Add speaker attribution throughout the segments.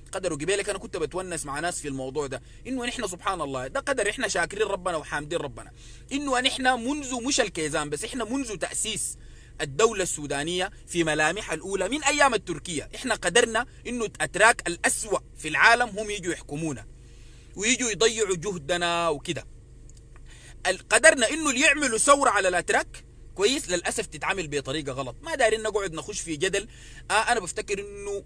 Speaker 1: قدر. وقبيلك انا كنت بتونس مع ناس في الموضوع ده، انه نحن سبحان الله ده قدر، احنا شاكرين ربنا وحامدين ربنا انه نحن منذ مش الكيزان بس، احنا منذ تأسيس الدولة السودانية في ملامحها الأولى من أيام التركية، إحنا قدرنا إنه الأتراك الأسوأ في العالم هم يجوا يحكمونا ويجوا يضيعوا جهدنا وكده. قدرنا إنه اللي يعملوا ثورة على الأتراك كويس للأسف تتعامل بطريقة غلط. ما دارين نقعد نخش في جدل. أنا بفتكر إنه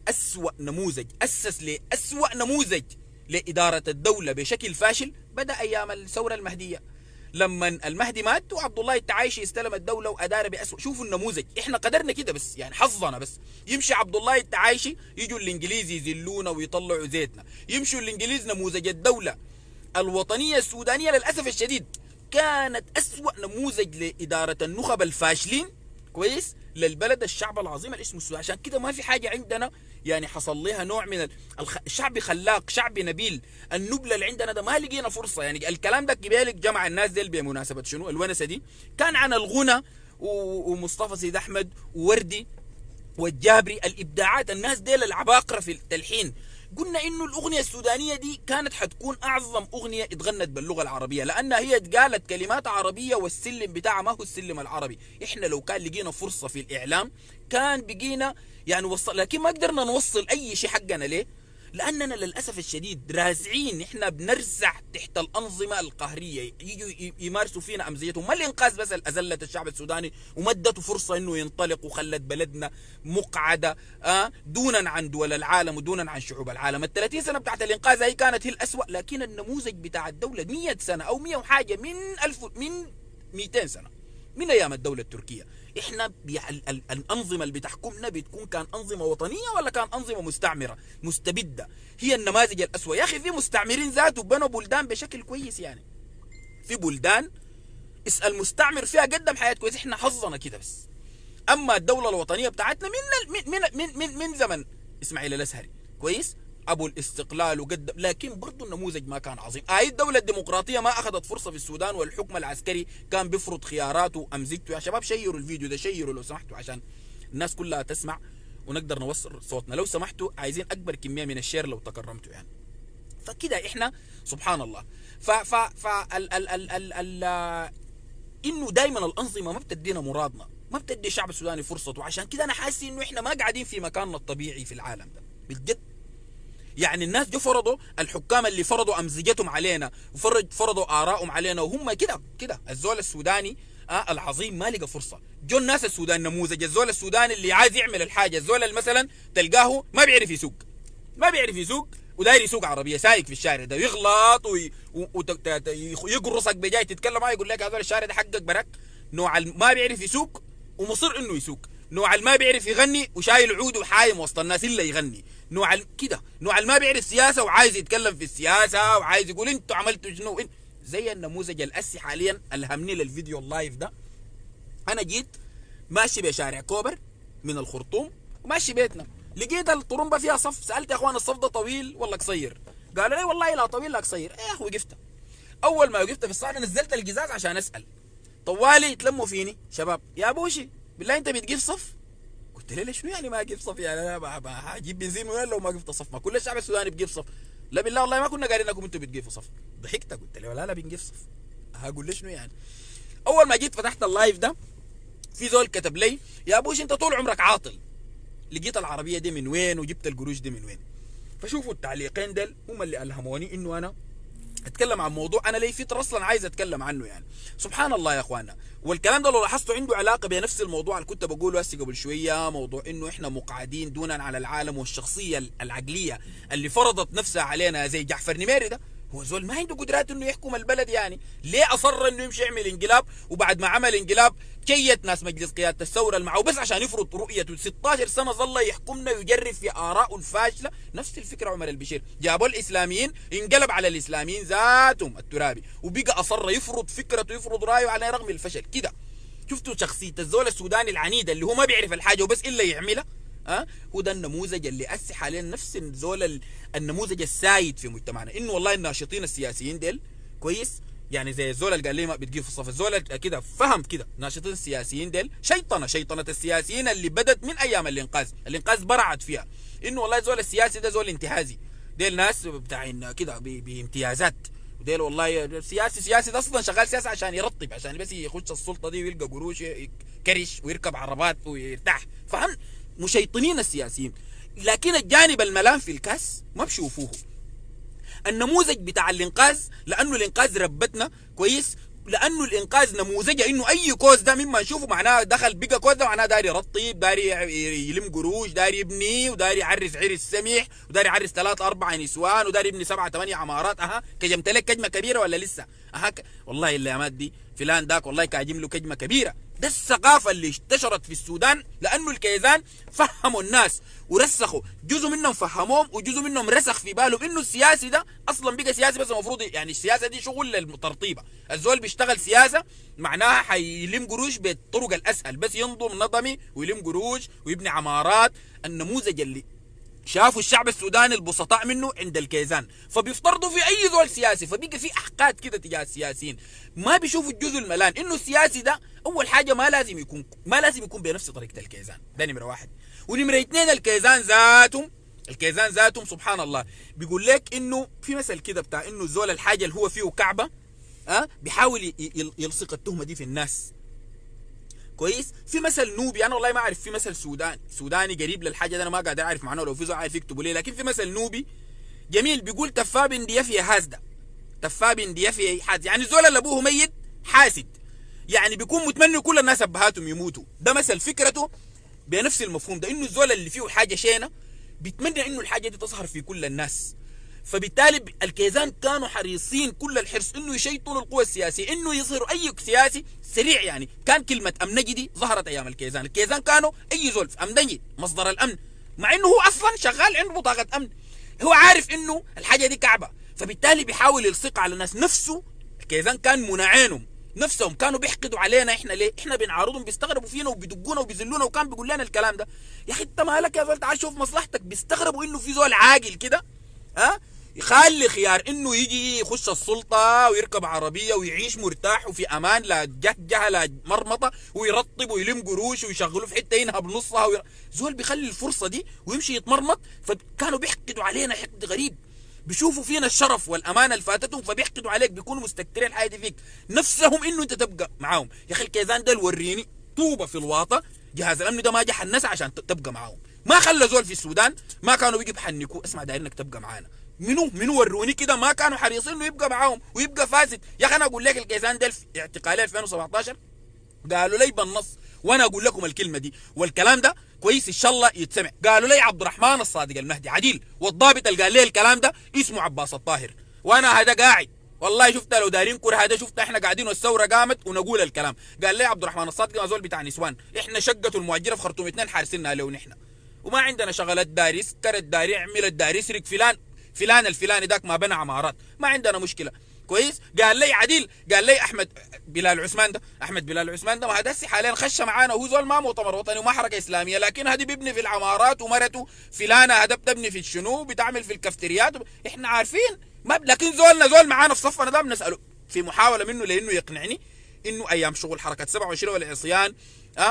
Speaker 1: أسوأ نموذج أسس لأسوأ نموذج لإدارة الدولة بشكل فاشل بدأ أيام الثورة المهدية، لما المهدي مات وعبد الله التعايشي استلم الدوله وادار باسوء. شوفوا النموذج، احنا قدرنا كده بس يعني حظنا بس. يمشي عبد الله التعايشي يجوا الانجليز يذلونا ويطلعوا زيتنا، يمشوا الانجليز نموذج الدوله الوطنيه السودانيه للاسف الشديد كانت اسوأ نموذج لاداره النخب الفاشلين كويس للبلد الشعب العظيم اللي اسمه السودان. عشان كده ما في حاجه عندنا يعني حصل لها نوع من الشعب خلاق، شعب نبيل. النبله اللي عندنا ده ما لقينا فرصه. يعني الكلام ده قبالك جمع الناس ديل بمناسبه شنو الونسه دي كان عن الغنى ومصطفى سيد احمد ووردي والجابري، الابداعات، الناس ديل العباقره في التلحين. قلنا انه الاغنيه السودانيه دي كانت حتكون اعظم اغنيه اتغنت باللغه العربيه، لانها هي قالت كلمات عربيه والسلم بتاعها ما هو السلم العربي. احنا لو كان لقينا فرصه في الاعلام كان بقينا يعني وصل، لكن ما قدرنا نوصل اي شيء حقنا. ليه؟ لاننا للاسف الشديد رازعين، احنا بنرزع تحت الانظمه القهريه، يجوا يمارسوا فينا امزيتهم. ما الانقاذ بس اذلت الشعب السوداني ومدته فرصه انه ينطلق وخلت بلدنا مقعده دونا عن دول العالم ودونا عن شعوب العالم. ال 30 سنه بتاعت الانقاذ هي كانت هي الاسوأ، لكن النموذج بتاع الدوله 100 سنه او 100 وحاجه من 200 سنه من ايام الدوله التركيه. احنا الانظمه اللي بتحكمنا بتكون كان انظمه وطنيه ولا كان انظمه مستعمره مستبده؟ هي النماذج الاسوأ. يا اخي في مستعمرين ذاته بنوا بلدان بشكل كويس، يعني في بلدان اسال مستعمر فيها قدم حياه كويس. احنا حظنا كده بس. اما الدوله الوطنيه بتاعتنا من زمن اسماعيل الازهري كويس ابو الاستقلال وقدم، لكن برضه النموذج ما كان عظيم. الدوله الديمقراطيه ما اخذت فرصه في السودان، والحكم العسكري كان بيفرض خياراته وامزجته. يا شباب شيروا الفيديو ده، شيروا لو سمحتوا عشان الناس كلها تسمع ونقدر نوصل صوتنا. لو سمحتوا عايزين اكبر كميه من الشير لو تكرمتوا يعني. فكده احنا سبحان الله ف انه دائما الانظمه ما بتدينا مرادنا، ما بتدي الشعب السوداني فرصته. وعشان كده انا حاسس انه احنا ما قاعدين في مكاننا الطبيعي في العالم ده بجد. يعني الناس جو فرضوا، الحكام اللي فرضوا امزجتهم علينا وفرضوا ارائهم علينا، وهم كده الزول السوداني العظيم ما لقى فرصه. جو الناس السودان نموذج الزول السوداني اللي عايز يعمل الحاجه، الزول اللي مثلا تلقاه ما بيعرف يسوق وداير يسوق عربيه، سايق في الشارع ده يغلط ويقرصك بجاي تتكلم معاه يقول لك هذول الشارع ده حقك برك. نوع ما بيعرف يسوق ومصر انه يسوق، نوع ما بيعرف يغني وشايل عود وحايم وسط الناس الا يغني، نوع كده، نوع ما بيعرف سياسه وعايز يتكلم في السياسه وعايز يقول انتوا عملتوا شنو. زي النموذج الاسي حاليا الهمني للفيديو اللايف ده. انا جيت ماشي بشارع كوبر من الخرطوم وماشي بيتنا، لقيت الطرمبه فيها صف. سالت يا اخوان الصف ده طويل ولا قصير؟ قالوا لي والله لا طويل لا قصير. يا اخي وقفت. اول ما وقفت في الصاله نزلت القزاز عشان اسال. طوالي يتلموا فيني شباب، يا بوشي بالله انت بتجيب صف؟ قلت له شنو يعني ما اجيب صف؟ يعني انا هجيب بنزين وين لو ما وقفت صف؟ ما كل الشعب السوداني بيجيب صف. لا بالله والله ما كنا قايلين لكم انتوا بتجيبوا صف. ضحكت قلت له لا بنجيب صف. هقول له شنو يعني؟ اول ما جيت فتحت اللايف ده في زول كتب لي يا بوش انت طول عمرك عاطل، لقيت العربيه دي من وين وجبت القروش دي من وين؟ فشوفوا التعليقين دول هم اللي الهموني انه انا اتكلم عن موضوع انا لي فتره اصلا عايز اتكلم عنه. يعني سبحان الله يا اخوانا. والكلام ده لو لاحظتوا عنده علاقه بنفس الموضوع اللي كنت بقوله هسه قبل شويه، موضوع انه احنا مقعدين دونا على العالم، والشخصيه العقليه اللي فرضت نفسها علينا زي جعفر نميري ده. هو زول ما عنده قدرات انه يحكم البلد، يعني ليه اصر انه يمشي يعمل انقلاب؟ وبعد ما عمل انقلاب كيت ناس مجلس قياده الثوره معه بس عشان يفرض رؤيته. 16 سنه ظل يحكمنا ويجرب في اراءه الفاشله. نفس الفكره عمر البشير، جابوا الاسلاميين انقلب على الاسلاميين ذاتهم الترابي وبقى اصر يفرض فكرته ويفرض رايه على رغم الفشل كده. شفتوا شخصيه الزول السوداني العنيد اللي هو ما بيعرف الحاجه وبس الا يعملها؟ هو ده النموذج اللي اسي حاليا نفس الزول النموذج السائد في مجتمعنا. انه والله الناشطين السياسيين ديل كويس يعني زي الزول اللي قال لي ما بتجي في الصف، الزول كده فهم كده ناشطين السياسيين ديل شيطنه السياسيين اللي بدت من ايام الانقاذ برعت فيها انه والله الزول السياسي ده زول انتهازي، ديل ناس بتاعين كده بامتيازات، وديل والله السياسي ده اصلا شغال سياسه عشان يرطب، عشان بس يخش السلطه دي ويلقى قروش كرش ويركب عربات ويرتاح، فهم مشيطنين السياسيين. لكن الجانب الملام في الكاس ما بشوفوه. النموذج بتاع الانقاذ، لانه الانقاذ ربتنا كويس، لانه الانقاذ نموذجه انه اي كوز ده مما نشوفه معناه دخل بقى كوز ده معناه داري يرطب، داري يلم قروش، داري يبني، وداري يعرس عرس سميح، وداري يعرس 3 4 نسوان، وداري يبني 7 8 عمارات. كجمت لك كجمه كبيره ولا لسه؟ والله الايامات دي فلان داك والله كاجم له كجمه كبيره. ده الثقافه اللي انتشرت في السودان، لانه الكيزان فهموا الناس ورسخوا، جزء منهم فهموهم وجزء منهم رسخ في بالهم انه السياسي ده اصلا بقى سياسي، بس المفروض يعني السياسه دي شغل للترطيبه، الزول بيشتغل سياسه معناها حيلم قروش بالطرق الاسهل، بس ينظم نظمي ويلم قروش ويبني عمارات. النموذج اللي شافوا الشعب السوداني البسطاء منه عند الكيزان، فبيفترضوا في اي زول سياسي، فبيجي في احقاد كده تجاه السياسيين، ما بيشوفوا الجزء الملان انه السياسي ده اول حاجه ما لازم يكون بنفس طريقه الكيزان، ده نمره واحد. ونمره اثنين الكيزان ذاتهم سبحان الله بيقول لك انه في مثل كده بتاع انه الزول الحاجه اللي هو فيه كعبه بيحاول يلصق التهمه دي في الناس كويس. في مثل نوبي، انا والله ما اعرف، في مثل سوداني قريب للحاجه دي انا ما قادر اعرف معناه، لو في زول عارف يكتبوا لي، لكن في مثل نوبي جميل بيقول تفا بن ديفي هازده، تفا بن ديفي حاسد، يعني الزول اللي ابوه ميت حاسد، يعني بيكون متمني كل الناس ابهاتهم يموتوا. ده مثل فكرته بنفس المفهوم ده، انه الزول اللي فيه حاجه شينه بيتمنى انه الحاجه دي تظهر في كل الناس. فبالتالي الكيزان كانوا حريصين كل الحرص انه يشيطنوا القوى السياسيه، انه يظهروا اي سياسي سريع. يعني كان كلمه امنجي دي ظهرت ايام الكيزان كانوا اي زول امنجي مصدر الامن، مع انه هو اصلا شغال عنده بطاقه امن، هو عارف انه الحاجه دي كعبه، فبالتالي بيحاول يلصق على الناس. نفسه الكيزان كان مناعينهم نفسهم كانوا بيحقدوا علينا احنا، ليه احنا بنعارضهم بيستغربوا فينا وبيدقونا وبيذلونا، وكان بيقول لنا الكلام ده. يا اخي انت مالك يا زول، تعال شوف مصلحتك. بيستغربوا انه في زول عاقل كده يخلي خيار انه يجي يخش السلطه ويركب عربيه ويعيش مرتاح وفي امان، لا جهجه لا مرمطه، ويرطب ويلم قروش ويشغلوه في حته ينهب نصها زول بيخلي الفرصه دي ويمشي يتمرمط. فكانوا بيحقدوا علينا حقد غريب، بيشوفوا فينا الشرف والامانه اللي فاتتهم فبيحقدوا عليك، بيكونوا مستكترين الحاجه دي فيك نفسهم انه انت تبقى معاهم. يا اخي الكيزان ده وريني طوبه في الواطه، جهاز الامن ده ما جه حنس عشان تبقى معاهم، ما خلى زول في السودان ما كانوا بيجي بحنكوا اسمع دايرينك تبقى معانا. منو وروني كده ما كانوا حريصين انه يبقى معاهم ويبقى فاسد. يا اخي انا اقول لك الكيزان ده في اعتقالي 2017 قالوا لي بالنص، وانا اقول لكم الكلمه دي والكلام ده كويس ان شاء الله يتسمع، قالوا لي عبد الرحمن الصادق المهدي عديل، والضابط اللي قال لي الكلام ده اسمه عباس الطاهر، وانا هذا قاعد والله شفت لو دايرين كره هذا، شفت احنا قاعدين والثوره قامت ونقول الكلام. قال لي عبد الرحمن الصادق ما زول بتاع نسوان، احنا شقته المؤجره في خرطوم 2 حارسينها له نحن، وما عندنا شغلات داري سكر الداري اعمل الداري يسرق فلان الفلاني ذاك ما بنى عمارات، ما عندنا مشكله كويس. قال لي عديل، قال لي احمد بلال عثمان ده ما هذا حاليا خش معانا، وهو زول ما مؤتمر وطني وما حركه اسلاميه، لكن هذه بيبني في العمارات، ومرته فلانه هذا بتبني في الشنو، بتعمل في الكافتريات، احنا عارفين ما لكن زول معانا في صفنا ده بنساله في محاوله منه لانه يقنعني انه ايام شغل حركه 27 والعصيان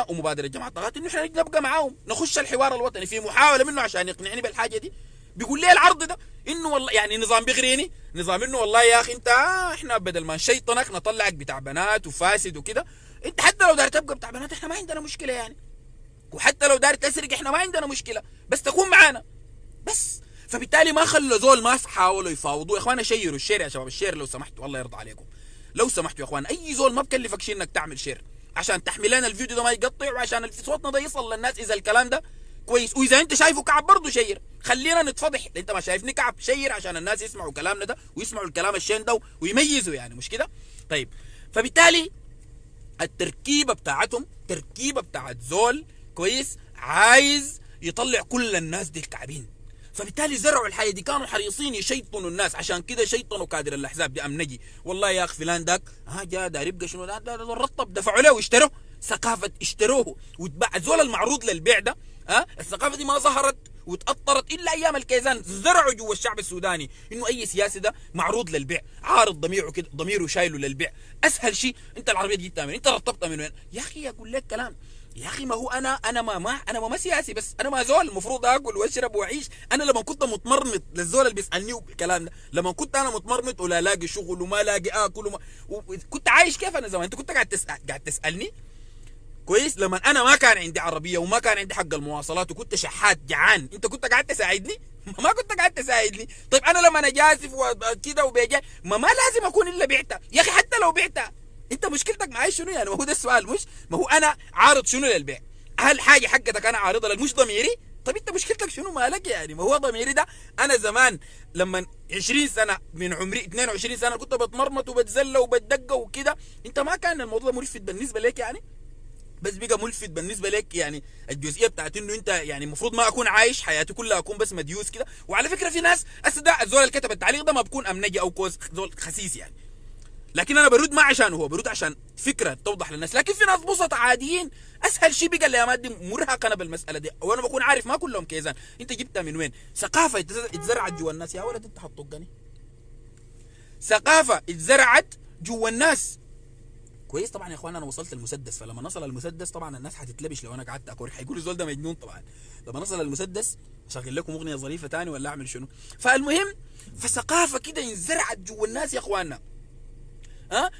Speaker 1: ومبادره جماعه الطاقات انه احنا نبقى معاهم نخش الحوار الوطني، في محاوله منه عشان يقنعني بالحاجه دي. بيقول لي العرض ده انه والله يعني نظام بيغريني، نظام انه والله يا اخي انت احنا بدل ما نشيطنك نطلعك بتاع بنات وفاسد وكده، انت حتى لو دار تبقى بتاع بنات احنا ما عندنا مشكله يعني، وحتى لو دار تسرق احنا ما عندنا مشكله، بس تكون معانا بس. فبالتالي ما خلوا زول ما حاولوا يفاوضوا. يا اخوانا شيروا الشير يا شباب، الشير لو سمحتوا الله يرضى عليكم، لو سمحتوا يا اخوان، اي زول ما بكلفك شيء انك تعمل شير عشان تحمي لنا الفيديو ده ما يقطع، وعشان صوتنا ده يصل للناس اذا الكلام ده كويس. واذا انت شايفه كعب برضه شير، خلينا نتفضح، انت ما شايفني كعب شير عشان الناس يسمعوا كلامنا ده ويسمعوا الكلام الشين ده ويميزوا، يعني مش كده؟ طيب فبالتالي التركيبه بتاعتهم تركيبه بتاعت زول كويس عايز يطلع كل الناس دي الكعبين، فبالتالي زرعوا الحياه دي، كانوا حريصين يشيطنوا الناس، عشان كده شيطنوا كادر الاحزاب دي امنجي. والله يا اخ فلان داك جا داير يبقى شنو ده رطب، دفعوا له واشتروه، ثقافه اشتروه واتباع. زول المعروض للبيع ده الثقافه دي ما ظهرت وتأطرت الا ايام الكيزان زرعوا جوا الشعب السوداني انه اي سياسي ده معروض للبيع، عارض ضميره كده، ضميره شايله للبيع. اسهل شيء انت العربيه دي جبتها من انت رطبتها من وين؟ يا اخي اقول لك كلام يا اخي، ما هو انا ما سياسي، بس انا ما زول المفروض اكل واشرب واعيش. انا لما كنت متمرمط للزول اللي بيسالني الكلام ده، لما كنت انا متمرمط ولا لاقي شغل وما لاقي اكل كنت عايش كيف انا زمان؟ انت كنت قاعد تسالني كويس. لما انا ما كان عندي عربيه وما كان عندي حق المواصلات وكنت شحات جعان، انت كنت قاعد تساعدني؟ ما كنت قاعد تساعدني. طيب انا لما انا جاسف وكده وبيجي ما لازم اكون الا بعتها يا اخي. حتى لو بعتها انت مشكلتك معي شنو يعني؟ ما هو ده السؤال. مش ما هو انا عارض شنو للبيع؟ هل حاجه حقتك انا عارضها لك مش ضميري؟ طيب انت مشكلتك شنو مالك يعني؟ ما هو ضميري ده انا زمان لما 20 سنه من عمري 22 سنه كنت بتمرمط وبتزلى وبتدقى وكده، انت ما كان الموضوع ملفت بالنسبه لك يعني؟ بس بقى ملفت بالنسبه لك يعني الجزئيه بتاعت انه انت يعني المفروض ما اكون عايش حياتي كلها اكون بس مديوس كده. وعلى فكره في ناس ده الزول اللي كتب التعليق ده ما بكون امنجي او كوز زول خسيس يعني، لكن انا برد ما عشان هو، برد عشان فكره توضح للناس. لكن في ناس بسطة عاديين اسهل شيء بقى الايامات دي مرهق انا بالمساله دي، وانا بكون عارف ما كلهم كيزان. انت جبتها من وين؟ ثقافه اتزرعت جوا الناس يا ولد، انت حطقني. ثقافه اتزرعت جوا الناس كويس. طبعا يا اخوان انا وصلت المسدس، فلما نصل المسدس طبعا الناس حتتلبش لو انا قعدت اكورك، حيقولوا الزول ده مجنون. طبعا لما نصل المسدس اشغل لكم اغنيه ظريفه ثاني ولا اعمل شنو؟ فالمهم فثقافه كده انزرعت جوا الناس يا اخواننا،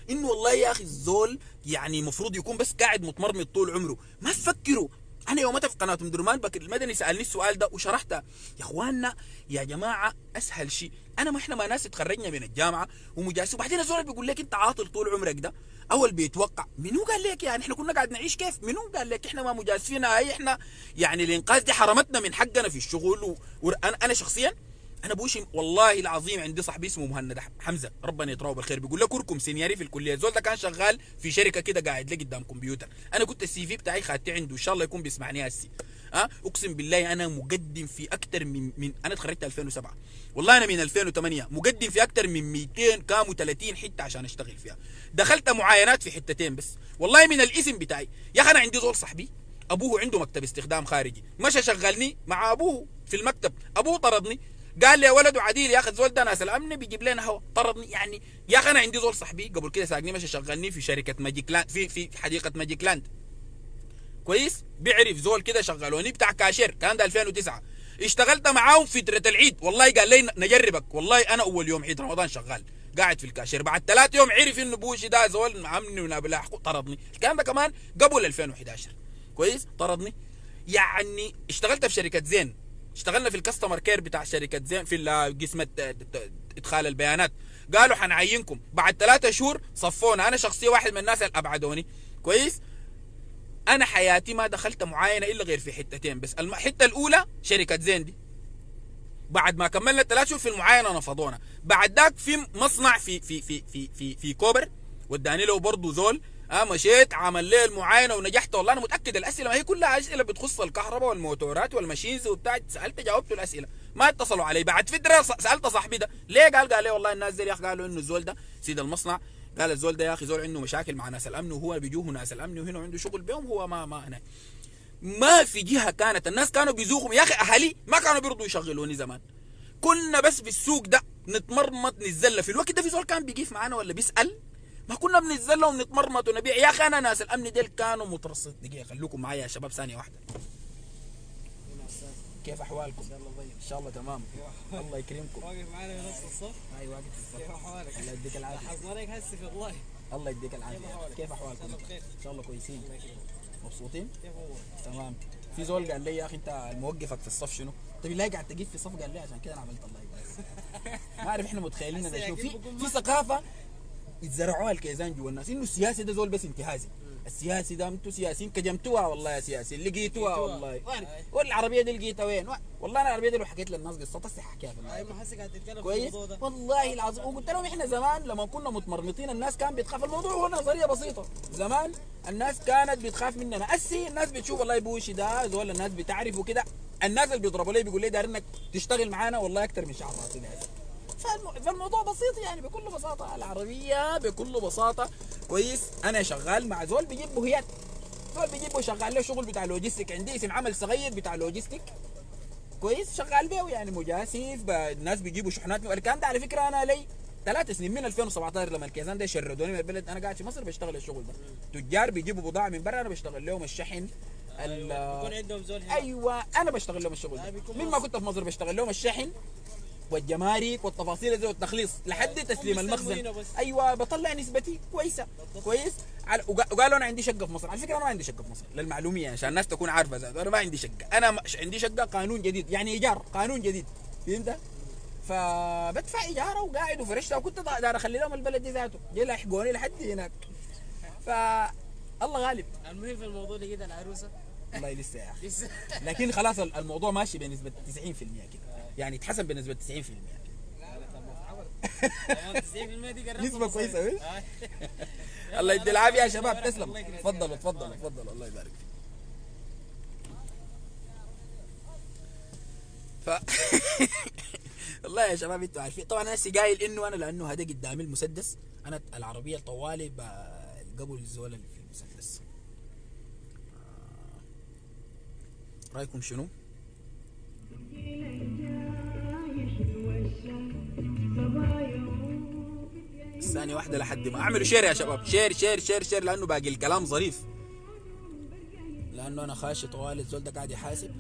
Speaker 1: انه والله يا اخي الزول يعني المفروض يكون بس قاعد متمرمط طول عمره. ما تفكروا. انا يومتها في قناه ام درمان بكر المدني سالني السؤال ده وشرحته يا اخواننا يا جماعه. اسهل شيء انا احنا ما ناس تخرجنا من الجامعه ومجاسس، وبعدين الزول بيقول لك انت عاطل طول عمرك ده اول بيتوقع. منو قال لك يعني احنا كنا قاعد نعيش كيف؟ منو قال لك احنا ما مجازفين؟ هاي احنا يعني الانقاذ دي حرمتنا من حقنا في الشغل. وانا شخصيا انا بوشي والله العظيم عندي صاحبي اسمه مهند حمزه ربنا يطراه بالخير، بيقول لك كركم سينياري في الكليه. الزول ده كان شغال في شركه كده قاعد لي قدام كمبيوتر. انا كنت السي في بتاعي خدته عنده، ان شاء الله يكون بيسمعني هسي. اقسم بالله انا مقدم في اكثر من انا اتخرجت 2007 والله انا من 2008 مقدم في اكثر من 200 كام و30 حته عشان اشتغل فيها. دخلت معاينات في حتتين بس والله من الاسم بتاعي. يا اخي انا عندي زول صاحبي ابوه عنده مكتب استخدام خارجي، مشى شغلني مع ابوه في المكتب. ابوه طردني قال لي يا ولد وعديل يا اخي الزول ده ناس الامن بيجيب لنا هوا، طردني يعني. يا اخي انا عندي زول صاحبي قبل كده ساقني مشى شغلني في شركه ماجيك لاند في حديقه ماجيك لاند كويس. بيعرف زول كده شغلوني بتاع كاشير، كان ده 2009. اشتغلت معاهم فتره العيد والله قال لي نجربك. والله انا اول يوم عيد رمضان شغال قاعد في الكاشير، بعد 3 يوم عرف انه بوشي ده زول عمني ونابلاح طردني. الكلام ده كمان قبل 2011 كويس. طردني يعني. اشتغلت في شركه زين، اشتغلنا في الكاستمر كير بتاع شركه زين في قسم ادخال البيانات. قالوا حنعينكم. بعد 3 شهور صفونا. انا شخصيا واحد من الناس اللي ابعدوني كويس. انا حياتي ما دخلت معاينه الا غير في حتتين بس. الحته الاولى شركه زين دي، بعد ما كملنا 3 شهور في المعاينه نفضونا. بعد ذاك في مصنع في كوبر وداني له برضه زول. مشيت عمل لي المعاينه ونجحت. والله انا متاكد الاسئله ما هي كلها اسئله بتخص الكهرباء والموتورات والماشينز وبتاع. سالت جاوبت الاسئله. ما اتصلوا علي. بعد فتره سالت صاحبي ده ليه، قال لي والله الناس دي يا اخي قالوا انه الزول ده سيد المصنع، قال الزول ده يا اخي زول عنده مشاكل مع ناس الامن وهو بيجوه ناس الامن وهنا عنده شغل بيهم. هو ما هنا ما في جهه كانت الناس كانوا بيزوقهم يا اخي. اهلي ما كانوا بيرضوا يشغلوني زمان. كنا بس في السوق ده نتمرمط نتزلى. في الوقت ده في زول كان بيقيف معانا ولا بيسال؟ ما كنا بنتزلى ونتمرمط ونبيع يا اخي. انا ناس الامن ديل كانوا مترصد. دقيقه خلوكم معايا يا شباب ثانيه واحده. كيف احوالكم؟ ان شاء الله تمام. الله يكرمكم.
Speaker 2: واقف معانا في نفس الصف.
Speaker 1: اي واقف في الصف.
Speaker 2: كيف احوالك؟
Speaker 1: الله يديك العافيه.
Speaker 2: حظناك هسه في والله.
Speaker 1: الله يديك العافيه. كيف احوالكم؟
Speaker 2: بخير.
Speaker 1: ان شاء الله كويسين. مبسوطين؟
Speaker 2: كيف امورك؟
Speaker 1: تمام. في زول قال لي يا اخي انت موقفك في الصف شنو؟ طيب لا قاعد تقيف في الصف. قال لي عشان كده انا عملت الله يبارك. ما اعرف احنا متخيلين انه شنو في ثقافه يتزرعوها الكيزان جوا الناس انه السياسي ده زول بس انتهازي. السياسي ده انتوا سياسيين كجمتوها والله يا سياسي لقيتوها والله. والعربيه دي لقيتها وين؟ والله انا العربيه دي لو حكيت للناس قصتها احكيها في
Speaker 2: اي ما حسك هتتكلم في
Speaker 1: كويس
Speaker 2: الموضوع ده.
Speaker 1: والله العظيم. وقلت لهم احنا زمان لما كنا متمرمطين الناس كان بتخاف. الموضوع هو نظريه بسيطه. زمان الناس كانت بتخاف مننا. الناس بتشوف والله بوشي ده زول الناس بتعرف وكده. الناس اللي بيضربوا لي بيقول لي داير انك تشتغل معانا والله اكثر من شعر راسي. فالموضوع بسيط يعني بكل بساطه. العربيه بكل بساطه كويس. انا شغال مع زول بيجيب بوهيات، زول بيجيبه شغال له شغل بتاع لوجيستيك. عندي اسم عمل صغير بتاع لوجيستيك كويس شغال بيه يعني مجاسف الناس بيجيبوا شحنات الكلام ده على فكره انا لي 3 سنين من 2017 لما الكيزان ده شردوني من البلد انا قاعد في مصر بشتغل الشغل ده تجار بيجيبوا بضاعه من برا انا بشتغل لهم الشحن
Speaker 2: بيكون عندهم زول هنا.
Speaker 1: ايوه انا بشتغل لهم الشغل ده من ما كنت في مصر بشتغل لهم الشحن والجمارك والتفاصيل دي والتخليص لحد تسليم المخزن. ايوه بطلع نسبتي كويسه كويس وقالوا انا عندي شقه في مصر. على فكره انا ما عندي شقه في مصر للمعلوميه يعني عشان الناس تكون عارفه ذاته انا ما عندي شقه. انا عندي شقه قانون جديد يعني ايجار قانون جديد فهمت. فبدفع ايجاره وقاعد وفرشتها وكنت داير اخلي لهم البلد دي ذاته جاي لحقوني لحد هناك. الله غالب.
Speaker 2: المهم في الموضوع ده كده العروسه
Speaker 1: والله لسه يا اخي
Speaker 2: لسه
Speaker 1: لكن خلاص الموضوع ماشي بنسبه 90% كده يعني اتحسن بنسبه 90%.
Speaker 2: لا لا طب ما 90% دي قربت
Speaker 1: نسبة كويسة ايه؟
Speaker 2: يلا
Speaker 1: الله يدي العافية يا شباب
Speaker 2: بارك
Speaker 1: تسلم.
Speaker 2: الله يكرمك.
Speaker 1: تفضلوا تفضلوا تفضلوا الله يبارك فيك. ف والله يا شباب انتوا عارفين طبعا انا قايل انه انا لانه هذا قدامي المسدس انا العربية طوالي قبل الزول اللي في المسدس. رايكم شنو؟ ثانية واحدة لحد ما اعملوا شير يا شباب شير شير شير شير لانه باقي الكلام ظريف لانه انا خاشي طوالي الزول ده قاعد يحاسب.